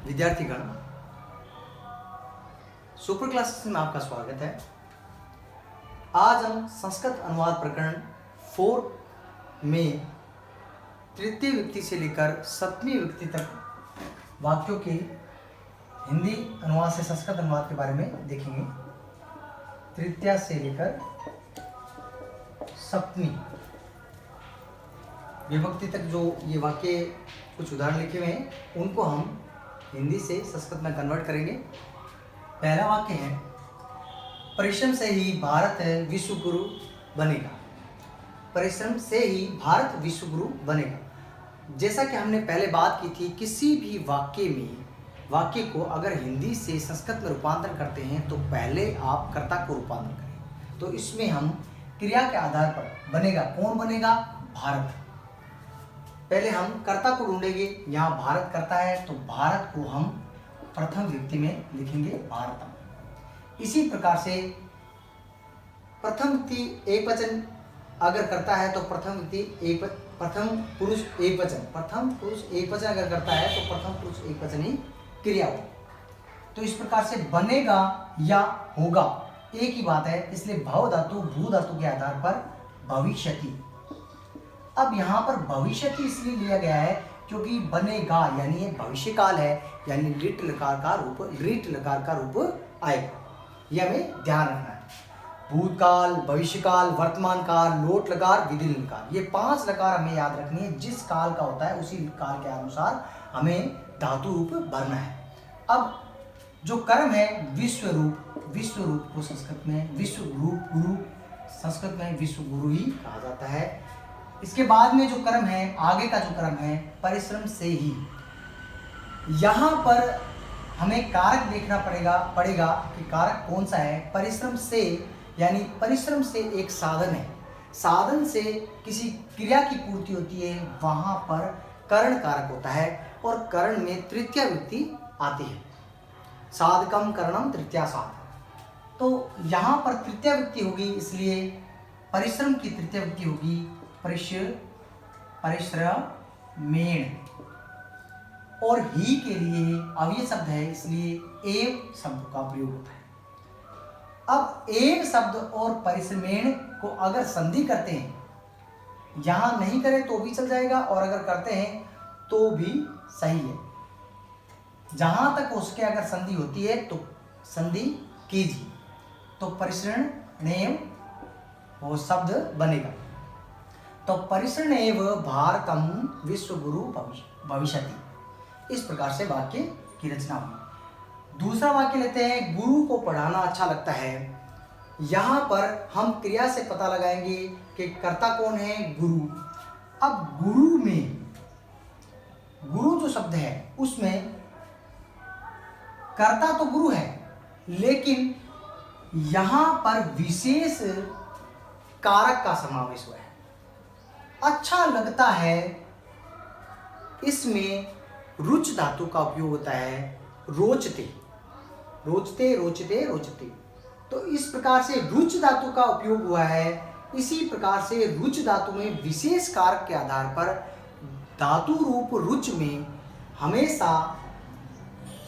विद्यार्थीगण, super classes में आपका स्वागत है। आज हम संस्कृत अनुवाद प्रकरण 4 में तृतीय व्यक्ति से लेकर सप्तमी व्यक्ति तक वाक्यों के हिंदी अनुवाद से संस्कृत अनुवाद के बारे में देखेंगे। तृतीया से लेकर सप्तमी विभक्ति तक जो ये वाक्य कुछ उदाहरण लिखे हुए हैं उनको हम हिंदी से संस्कृत में कन्वर्ट करेंगे। पहला वाक्य है, परिश्रम से ही भारत विश्व गुरु बनेगा। परिश्रम से ही भारत विश्व गुरु बनेगा। जैसा कि हमने पहले बात की थी, किसी भी वाक्य को अगर हिंदी से संस्कृत में रूपांतरण करते हैं तो पहले आप कर्ता को रूपांतरण करें। तो इसमें हम क्रिया के आधार पर बनेगा, कौन बनेगा? भारत। पहले हम कर्ता को ढूंढेंगे। यहाँ भारत कर्ता है तो भारत को हम प्रथम व्यक्ति में लिखेंगे भारतम। इसी प्रकार से प्रथम व्यक्ति एक वचन अगर करता है तो प्रथम पुरुष एक वचन अगर करता है तो प्रथम पुरुष एक वचन ही क्रिया हो। तो इस प्रकार से बनेगा या होगा एक ही बात है, इसलिए भव धातु भू धातु के आधार पर भविष्यति। अब यहाँ पर भविष्यति इसलिए लिया गया है क्योंकि बनेगा यानी ये भविष्य काल है, यानी रीट लकार का रूप आएगा। यह हमें ध्यान रखना है। भूतकाल, भविष्यकाल, वर्तमान काल, लोट लकार, विधिलिंग लकार, ये 5 लकार हमें याद रखनी है। जिस काल का होता है उसी काल के अनुसार हमें धातु रूप भरना है। अब जो कर्म है विश्व रूप को संस्कृत में विश्व गुरु संस्कृत में विश्व गुरु ही कहा जाता है। इसके बाद में जो कर्म है, आगे का जो कर्म है परिश्रम से ही, यहाँ पर हमें कारक देखना पड़ेगा कि कारक कौन सा है। परिश्रम से यानी परिश्रम से एक साधन है, साधन से किसी क्रिया की पूर्ति होती है, वहाँ पर करण कारक होता है और करण में तृतीया व्यक्ति आती है। साधकम करणम तृतीया साध। तो यहाँ पर तृतीया व्यक्ति होगी, इसलिए परिश्रम की तृतीया व्यक्ति होगी परिश्रमेण। और ही के लिए अव्यय शब्द है, इसलिए एव शब्द का प्रयोग होता है। अब एव शब्द और परिश्रमेण को अगर संधि करते हैं, यहां नहीं करें तो भी चल जाएगा और अगर करते हैं तो भी सही है। जहां तक उसके अगर संधि होती है तो संधि कीजिए, तो परिश्रमेण वो शब्द बनेगा। तो परिश्रमेव भारतम विश्व गुरु भविष्यति। इस प्रकार से वाक्य की रचना हुई। दूसरा वाक्य लेते हैं, गुरु को पढ़ाना अच्छा लगता है। यहाँ पर हम क्रिया से पता लगाएंगे कि कर्ता कौन है? गुरु। अब गुरु जो शब्द है उसमें कर्ता तो गुरु है, लेकिन यहाँ पर विशेष कारक का समावेश हुआ है। अच्छा लगता है, इसमें रुच धातु का उपयोग होता है। रोचते। तो इस प्रकार से रुच धातु का उपयोग हुआ है। इसी प्रकार से रुच धातु में विशेष कारक के आधार पर धातु रूप रुच में हमेशा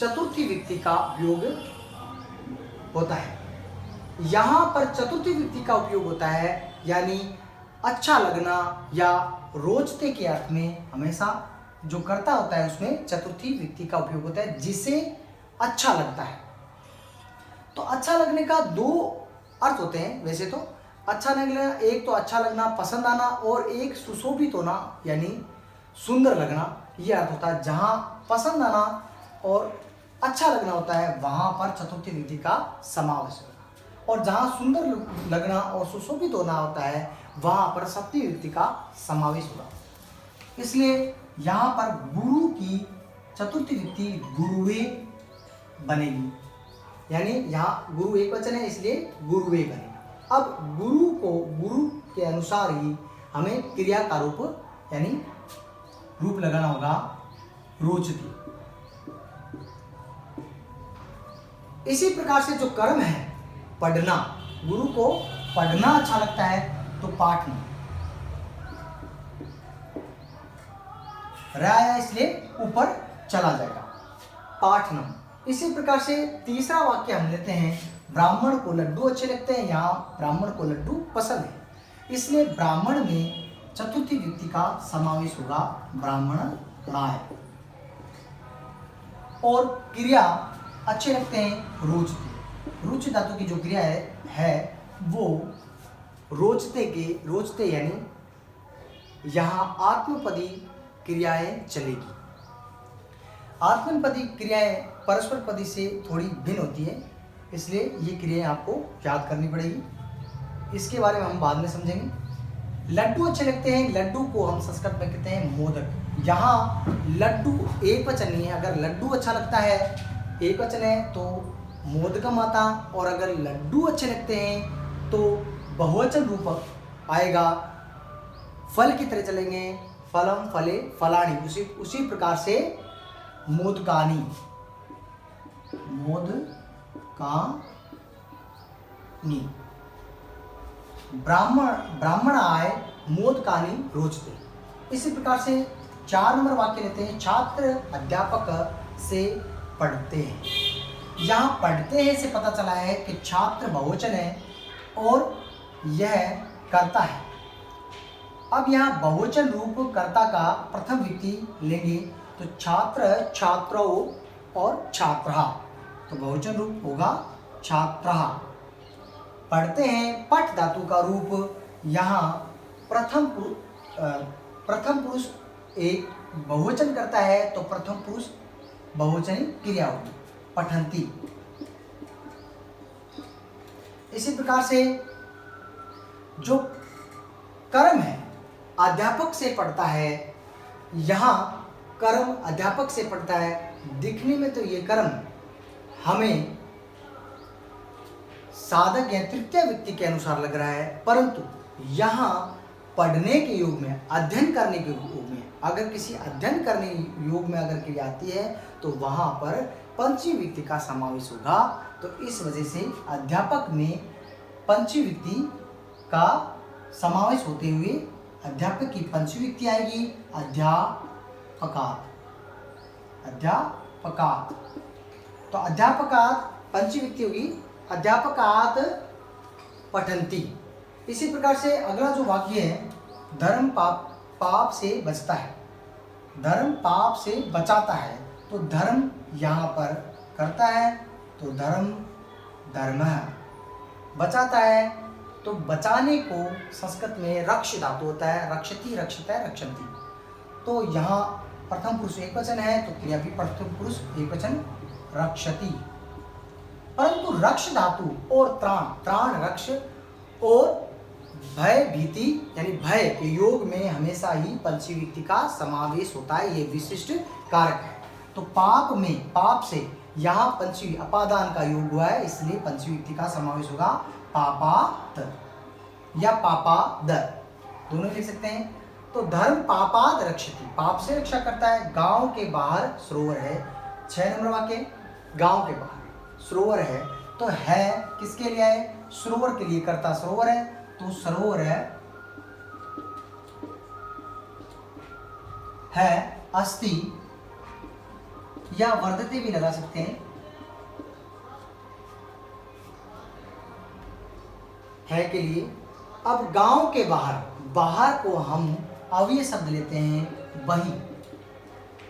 चतुर्थी व्यक्ति का उपयोग होता है। यहाँ पर चतुर्थी व्यक्ति का उपयोग होता है, यानी अच्छा लगना या रोचते के अर्थ में हमेशा जो कर्ता होता है उसमें चतुर्थी व्यक्ति का उपयोग होता है, जिसे अच्छा लगता है। तो अच्छा लगने का 2 अर्थ होते हैं वैसे तो। अच्छा लगना, एक तो अच्छा लगना, पसंद आना, और एक सुशोभित होना यानी सुंदर लगना, ये अर्थ होता है। जहाँ पसंद आना और अच्छा लगना होता है वहाँ पर चतुर्थी व्यक्ति का समावेश होगा, और जहाँ सुंदर लगना और सुशोभित होना होता है वहाँ पर सप्तमी व्यक्ति का समावेश होगा। इसलिए यहाँ पर गुरु की चतुर्थी व्यक्ति गुरुवे बनेगी, यानी यहाँ गुरु एक वचन है इसलिए गुरुवे बनेगा। अब गुरु के अनुसार ही हमें क्रिया का रूप यानी रूप लगाना होगा, रोचती। इसी प्रकार से जो कर्म है पढ़ना, गुरु को पढ़ना अच्छा लगता है तो पाठ नहीं, राय इसलिए ऊपर चला जाएगा। पाठनम। इसी प्रकार से तीसरा वाक्य हम लेते हैं, ब्राह्मण को लड्डू अच्छे लगते हैं। यहाँ ब्राह्मण को लड्डू पसंद है, इसलिए ब्राह्मण में चतुर्थी व्यक्ति का समावेश होगा, ब्राह्मण राय। और क्रिया अच्छे लगते हैं, रोचते। रुचि धातु की जो क्रिया है वो रोचते यानी यहाँ आत्मपदी क्रियाएं चलेगी। आत्मपदी क्रियाएं परस्पर पदी से थोड़ी भिन्न होती है, इसलिए ये क्रियाएं आपको याद करनी पड़ेगी। इसके बारे में हम बाद में समझेंगे। लड्डू अच्छे लगते हैं, लड्डू को हम संस्कृत में कहते हैं मोदक। यहाँ लड्डू एक वचन नहीं है, अगर लड्डू अच्छा लगता है एक वचन है तो मोदकम आता, और अगर लड्डू अच्छे लगते हैं तो बहुवचन रूप आएगा, फल की तरह चलेंगे, फलम फले फलानी। उसी प्रकार से मोदकानी, ब्राह्मण आय मोदकानी रोचते। इसी प्रकार से 4 नंबर वाक्य लेते हैं, छात्र अध्यापक से पढ़ते हैं। यहाँ पढ़ते हैं से पता चला है कि छात्र बहुवचन है और यह कर्ता है। अब यहाँ बहुवचन रूप कर्ता का प्रथम व्यक्ति लेंगे तो छात्र, छात्रों और छात्रा, तो बहुवचन रूप होगा छात्रा। पढ़ते हैं, पठ धातु का रूप यहाँ प्रथम पुरुष एक बहुवचन करता है तो प्रथम पुरुष बहुवचनी क्रिया होगी, पठंती। इसी प्रकार से जो कर्म है अध्यापक से पढ़ता है, यहाँ कर्म अध्यापक से पढ़ता है। दिखने में तो ये कर्म हमें साधक या तृतीय व्यक्ति के अनुसार लग रहा है, परंतु यहाँ पढ़ने के योग में, अध्ययन करने के योग में, अगर किसी अध्ययन करने योग में अगर क्रिया आती है तो वहाँ पर पंचमी व्यक्ति का समावेश होगा। तो इस वजह से अध्यापक में पंचमी व्यक्ति का समावेश होते हुए अध्यापक की पंचमी व्यक्ति आएगी, अध्यापकात्। तो अध्यापकात् पंचमी व्यक्ति होगी, अध्यापकात् पठन्ति। इसी प्रकार से अगला जो वाक्य है, धर्म पाप से बचता है, धर्म पाप से बचाता है। तो धर्म यहाँ पर करता है तो धर्म बचाता है, तो बचाने को संस्कृत में रक्ष धातु होता है, रक्षति, रक्षता, रक्षन्ति। तो यहाँ प्रथम पुरुष एक वचन है तो क्रिया भी प्रथम पुरुष एक वचन, रक्षति। परंतु रक्ष धातु और त्राण रक्ष और भय भीति यानी भय के योग में हमेशा ही पंचमी व्यक्ति का समावेश होता है, ये विशिष्ट कारक है। तो पाप में, पाप से यहाँ पंचमी अपादान का योग हुआ है, इसलिए पंचमी व्यक्ति का समावेश होगा, पापात या पापाद, दोनों लिख सकते हैं। तो धर्म पापाद रक्षति, पाप से रक्षा करता है। गांव के बाहर सरोवर है, 6 नंबर वाक्य, गांव के बाहर सरोवर है, तो है किसके लिए है, सरोवर के लिए, करता सरोवर है, तो सरोवर है अस्ति या वर्धते भी लगा सकते हैं, है के लिए। अब गांव के बाहर, बाहर को हम अव्यय शब्द लेते हैं बही,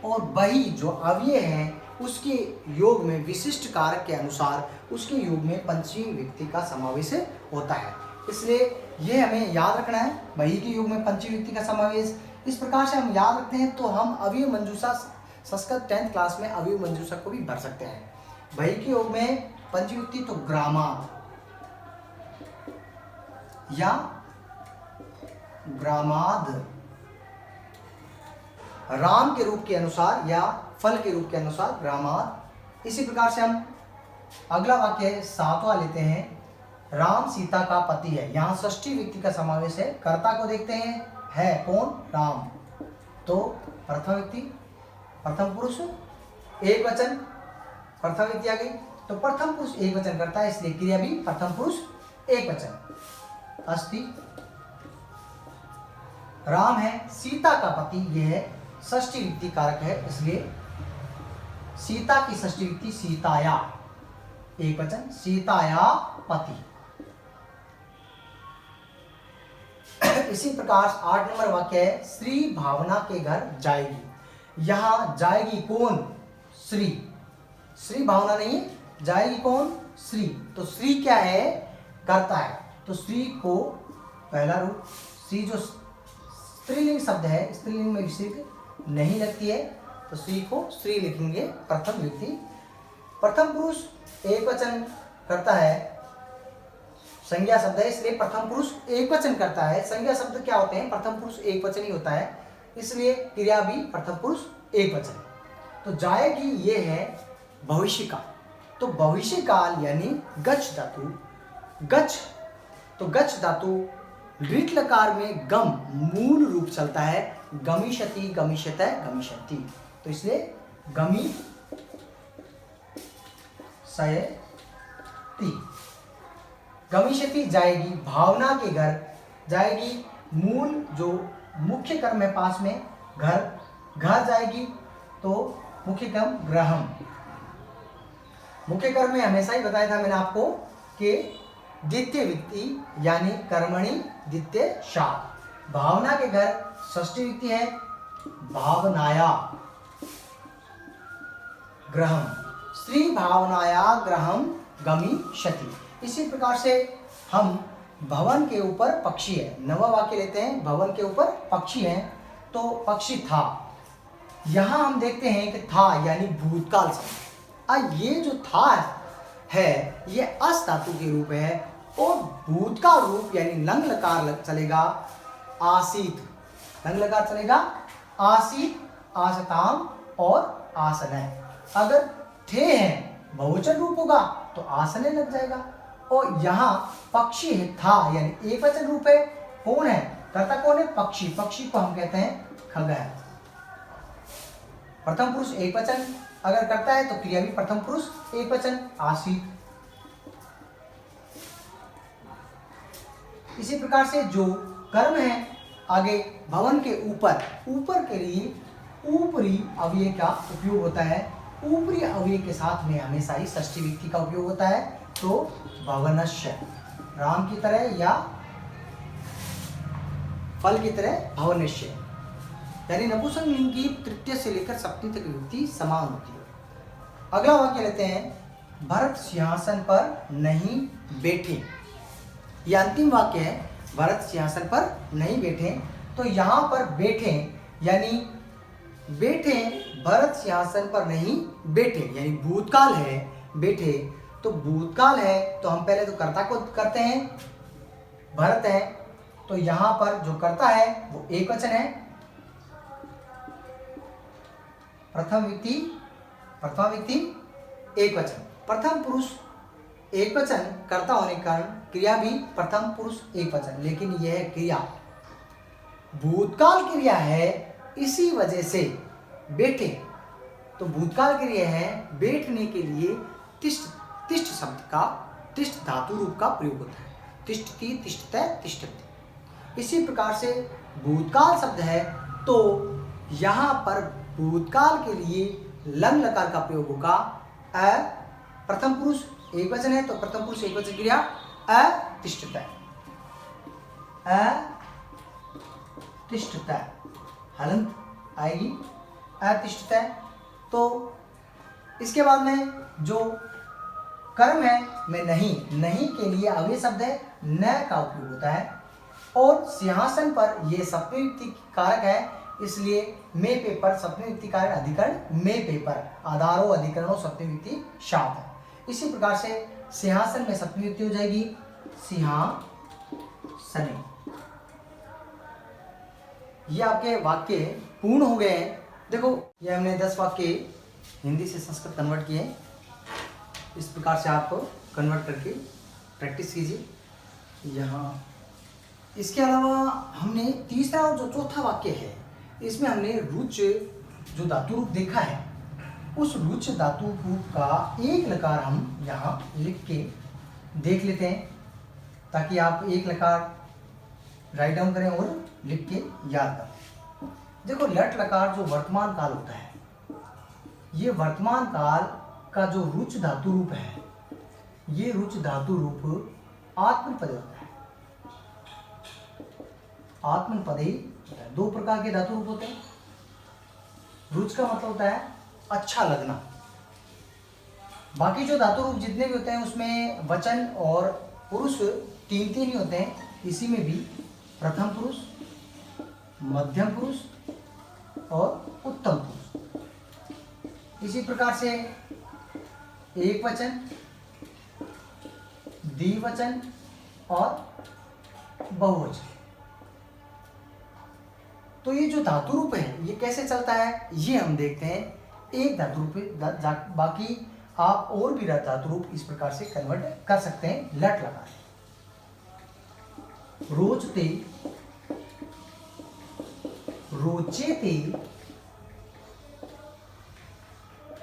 और बही जो अव्यय है उसके योग में विशिष्ट कारक के अनुसार उसके योग में पंचमी व्यक्ति का समावेश होता है, इसलिए ये हमें याद रखना है, बही के योग में पंचमी व्यक्ति का समावेश। इस प्रकार से हम याद रखते हैं तो हम अव्यय मंजूषा संस्कृत 10th क्लास में अव्यय मंजूषा को भी भर सकते हैं। बही के योग में पंचमी व्यक्ति तो ग्रामाद या ग्रामाद, राम के रूप के अनुसार या फल के रूप के अनुसार ग्रामाद। इसी प्रकार से हम अगला वाक्य 7वां लेते हैं, राम सीता का पति है। यहाँ षष्ठी व्यक्ति का समावेश है, कर्ता को देखते हैं, है कौन, राम, तो प्रथम व्यक्ति, प्रथम पुरुष एक वचन, प्रथम व्यक्ति आ गई, तो प्रथम पुरुष एक वचन करता है, इसलिए क्रिया भी प्रथम पुरुष एक वचन, अस्ति। राम है, सीता का पति, यह है षष्ठी व्यक्ति कारक है, इसलिए सीता की षष्ठी विभक्ति सीताया, एक वचन सीताया पति। इसी प्रकार 8 नंबर वाक्य है, श्री भावना के घर जाएगी। यहां जाएगी कौन? श्री। श्री भावना नहीं, जाएगी कौन? श्री। तो श्री क्या है? करता है। तो श्री को पहला रूप, श्री जो स्त्रीलिंग शब्द है, स्त्रीलिंग में विसर्ग नहीं लगती है, तो श्री को श्री लिखेंगे प्रथम व्यक्ति। प्रथम पुरुष एक वचन करता है, संज्ञा शब्द है इसलिए प्रथम पुरुष एक वचन करता है। संज्ञा शब्द क्या होते हैं? प्रथम पुरुष एक वचन ही होता है, इसलिए क्रिया भी प्रथम पुरुष एक वचन। तो जाएगी ये है भविष्य का। तो भविष्य काल यानी गच्छ धातु, गच्छ, तो गच्छ धातु ऋट लकार में गम मूल रूप चलता है, गमिष्यति, गमिष्यतः, गमिष्यति। तो इसलिए गमी शयति, गमिष्यति जाएगी, भावना के घर जाएगी, मूल जो मुख्य कर्म है पास में घर, घर जाएगी तो मुख्य कर्म ग्रहम। मुख्य कर्म में हमेशा ही बताया था मैंने आपको कि द्वितीय विभक्ति यानी कर्मणि द्वितीय शाद। भावना के घर षष्ठी विभक्ति है, भावनाया ग्रहम, श्री भावनाया ग्रहम गमिष्यति। इसी प्रकार से हम भवन के ऊपर पक्षी है, नवा वाक्य लेते हैं, भवन के ऊपर पक्षी है, तो पक्षी था। यहां हम देखते हैं कि था यानी भूतकाल शब्द। ये जो था है ये अस धातु के रूप है, और भूतकाल रूप यानी लंग लकार चलेगा आसीत, लंग लकार चलेगा आसीत, आसताम और आसनय। अगर थे हैं बहुवचन रूप होगा तो आसने लग जाएगा, और यहाँ पक्षी है था यानी एक वचन रूप है, कौन है? कर्ता कौन है? पक्षी। पक्षी को हम कहते हैं खगः। प्रथम पुरुष एक वचन अगर करता है तो क्रिया भी प्रथम पुरुष एक वचन आसीत। इसी प्रकार से जो कर्म है आगे भवन के ऊपर, ऊपर के लिए ऊपरी अव्यय का उपयोग होता है। ऊपरी अव्यय के साथ में हमेशा ही षष्ठी विभक्ति का उपयोग होता है, तो भवनस्य, राम की तरह या फल की तरह भवनस्य, यानी नपुंसक लिंग की तृतीय से लेकर सप्तमी तक विभक्ति समान होती है। अगला वाक्य लेते हैं, भरत सिंहासन पर नहीं बैठे। यह अंतिम वाक्य है, भरत सिंहासन पर नहीं बैठे। तो यहाँ पर बैठे यानी बैठे, भरत सिंहासन पर नहीं बैठे यानी भूतकाल है, बैठे तो भूतकाल है, तो हम पहले तो कर्ता को करते हैं, भरत है, तो यहाँ पर जो कर्ता है वो एक वचन है, प्रथम व्यक्ति एक वचन, प्रथम पुरुष एक वचन कर्ता होने के कारण क्रिया भी प्रथम पुरुष एक वचन, लेकिन यह क्रिया भूतकाल क्रिया है, इसी वजह से बैठे, तो भूतकाल क्रिया है, बैठने के लिए तिष्ठ, तिष्ठ शब्द का तिष्ठ धातु रूप का प्रयोग होता है, तिष्ठति, तिष्ठतः, तिष्ठति। इसी प्रकार से भूतकाल शब्द है, तो यहाँ पर भूतकाल के लिए लंग लकार का प्रयोग होगा। अ प्रथम पुरुष एक वचन है, तो प्रथम पुरुष एक वचन क्रिया अतिष्ठतः, अतिष्ठतः हलंत आएगी अतिष्ठतः। तो इसके बाद में जो कर्म है में नहीं, नहीं के लिए अव्यय शब्द है न का उपयोग होता है, और सिंहासन पर यह सप्तमी विभक्ति कारक है, इसलिए मे पेपर सप्तमी विभक्ति कारक अधिकरण मे पेपर, आधारो अधिकरणों सप्तमी विभक्ति शाप है। इसी प्रकार से सिंहासन में सप्तमी विभक्ति हो जाएगी सिंहासने। ये आपके वाक्य पूर्ण हो गए हैं। देखो ये हमने 10 वाक्य हिंदी से संस्कृत कन्वर्ट किए हैं। इस प्रकार से आप कन्वर्ट करके प्रैक्टिस कीजिए। यहाँ इसके अलावा हमने तीसरा और जो चौथा वाक्य है, इसमें हमने रुच जो धातु रूप देखा है, उस रुच धातु रूप का एक लकार हम यहाँ लिख के देख लेते हैं, ताकि आप एक लकार राइट डाउन करें और लिख के याद करें। देखो लट लकार जो वर्तमान काल होता है, ये वर्तमान काल का जो रुच धातु रूप है, ये रुच धातु रूप आत्मनेपद होता है। आत्मनेपदी होता है। दो प्रकार के धातु रूप होते हैं। रुच का मतलब होता है अच्छा लगना। बाकी जो धातु रूप जितने भी होते हैं उसमें वचन और पुरुष तीन तीन ही होते हैं। इसी में भी प्रथम पुरुष, मध्यम पुरुष और उत्तम पुरुष। इसी प्रकार से एक वचन, द्विवचन और बहुवचन। तो ये जो धातु रूप है ये कैसे चलता है ये हम देखते हैं एक धातु रूप पे। बाकी आप और भी धातु रूप इस प्रकार से कन्वर्ट कर सकते हैं लट लगा के। रोचते, रोचेते,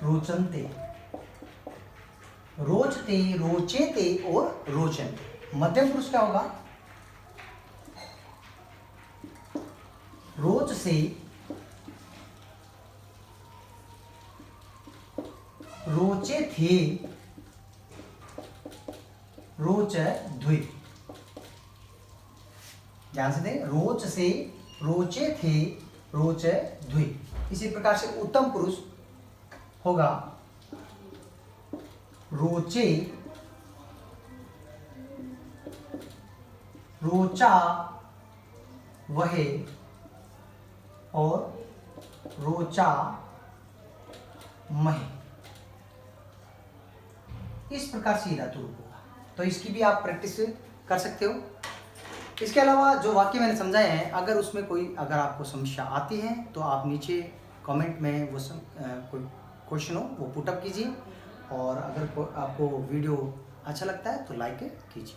रोचनते। रोचते, रोचेते और रोचनते। मध्यम पुरुष क्या होगा? रोच से, रोचे थे, रोच द्वे। ध्यान से दें, रोच से, रोचे थे, रोच द्वे। इसी प्रकार से उत्तम पुरुष होगा रोचे, रोचा वहे और रोचा महे। इस प्रकार से धातु रूप होगा। तो इसकी भी आप प्रैक्टिस कर सकते हो। इसके अलावा जो वाक्य मैंने समझाए हैं, अगर उसमें कोई अगर आपको समस्या आती है तो आप नीचे कमेंट में वो कोई क्वेश्चन हो वो पुटअप कीजिए। और अगर आपको वीडियो अच्छा लगता है तो लाइक कीजिए।